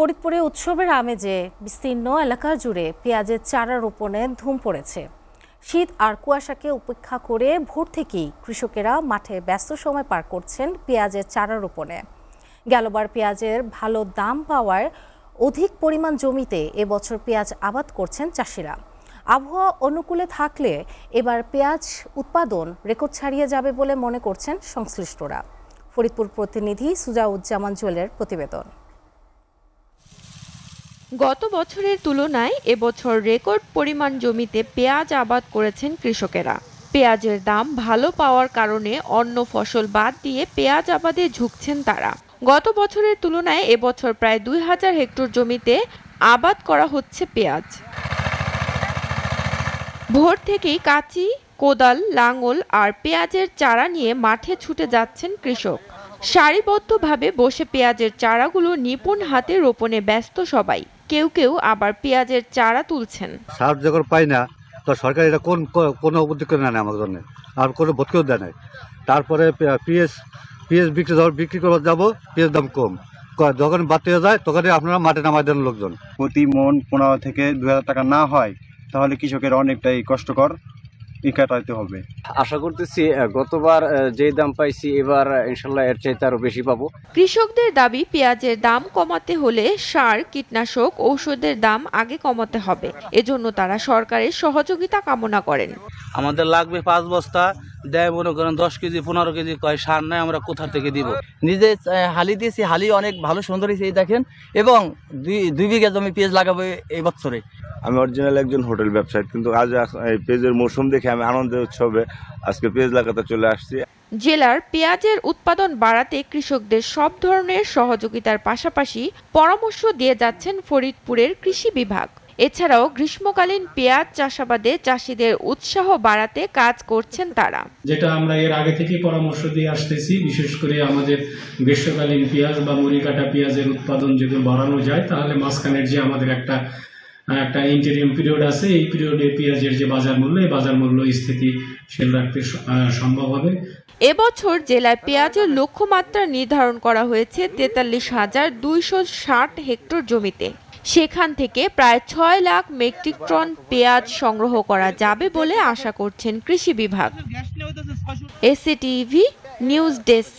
ফরিদপুরে উৎসবের আমেজে বিস্তীর্ণ এলাকা জুড়ে পেঁয়াজের চারা রোপণে ধুম পড়েছে। শীত আর কুয়াশাকে উপেক্ষা করে ভোর থেকেই কৃষকেরা মাঠে ব্যস্ত সময় পার করছেন পেঁয়াজের চারা রোপণে। গেলবার পেঁয়াজের ভালো দাম পাওয়ার অধিক পরিমাণ জমিতে এবছর পেঁয়াজ আবাদ করছেন চাষিরা। আবহাওয়া অনুকূলে থাকলে এবার পেঁয়াজ উৎপাদন রেকর্ড ছাড়িয়ে যাবে বলে মনে করছেন সংশ্লিষ্টরা। ফরিদপুর প্রতিনিধি সুজাউজ্জামান জুয়েলের প্রতিবেদন। গত বছরের তুলনায় এবছর রেকর্ড পরিমাণ জমিতে পেঁয়াজ আবাদ করেছেন কৃষকেরা। পেঁয়াজের দাম ভালো পাওয়ার কারণে অন্য ফসল বাদ দিয়ে পেঁয়াজ আবাদে ঝুঁকছেন তারা। গত বছরের তুলনায় এবছর প্রায় 2000 হেক্টর জমিতে আবাদ করা হচ্ছে পেঁয়াজ। ভোর থেকেই কাঁচি, কোদাল, লাঙল আর পেঁয়াজের চারা নিয়ে মাঠে ছুটে যাচ্ছেন কৃষক। সারিবদ্ধভাবে বসে পেঁয়াজের চারাগুলো নিপুণ হাতে রোপণে ব্যস্ত সবাই। কেউ কেউ আবার পেঁয়াজের চারা তুলছেন। সার যখন পাই না তো সরকার এটা কোনো উপযোগ নেয় না আমার জন্য, আর কোনো ভর্তিও দেয় নাই। তারপরে পেঁয়াজ বিক্রি করবার যাবো, পেঁয়াজ দাম কম, যখন বাড়তে যায় তখনই আপনারা মাঠে নামাই দেন লোকজন। প্রতি মন 15 থেকে 2000 টাকা না হয় তাহলে কৃষকের অনেকটাই কষ্টকর কাটাইতে হবে। আশা করতেছি গতবার যে দাম পাইছি এবার ইনশাল্লাহ এর চাইতে আরো বেশি পাবো। কৃষকদের দাবি পেঁয়াজের দাম কমাতে হলে সার, কীটনাশক, ঔষধের দাম আগে কমাতে হবে। এজন্য তারা সরকারের সহযোগিতা কামনা করেন। আমাদের লাগবে 5 বস্তা, দেয় মনে করেন 10 কেজি 15 কেজি, কয় সার নাই, আমরা কোথা থেকে দিব? নিজে হালি দিয়েছি, হালি অনেক ভালো সুন্দর হয়েছে এই দেখেন, এবং 2 বিঘা জমি পেঁয়াজ লাগাবো এই বছরে। আমি অরিজিনাল একজন হোটেল ব্যবসায়ী, কিন্তু আজ এই পেঁয়াজের মৌসুম দেখে আমি আনন্দের উৎসবে আজকে পেঁয়াজ লাগাতে চলে আসছি। জেলার পেঁয়াজের উৎপাদন বাড়াতে কৃষকদের সব ধরনের সহযোগিতার পাশাপাশি পরামর্শ দিয়ে যাচ্ছেন ফরিদপুরের কৃষি বিভাগ। এছাড়াও গ্রীষ্মকালীন পেঁয়াজ চাষাবাদে চাষিদের উৎসাহ বাড়াতে কাজ করছেন তারা। যেটা আমরা এর আগে থেকে পরামর্শ দিয়ে আসতেছি, বিশেষ করে আমাদের গ্রীষ্মকালীন পেঁয়াজ বা মুড়ি কাটা পেঁয়াজের উৎপাদন যদি বাড়ানো যায় তাহলে মাঝখানের যে আমাদের একটা ইন্টারিম পিরিয়ড আছে, এই পিরিয়ডে পেঁয়াজের যে বাজার মূল্য, এই বাজার মূল্য স্থিতিশীল রাখতে সম্ভব হবে। এবছর জেলায় পেঁয়াজের লক্ষ্যমাত্রা নির্ধারণ করা হয়েছে 43,260 হেক্টর জমিতে। সেখান থেকে প্রায় 6 লাখ মেট্রিক টন পেঁয়াজ সংগ্রহ করা যাবে বলে আশা করছেন কৃষি বিভাগ। এসিটিভি নিউজ ডেস্ক।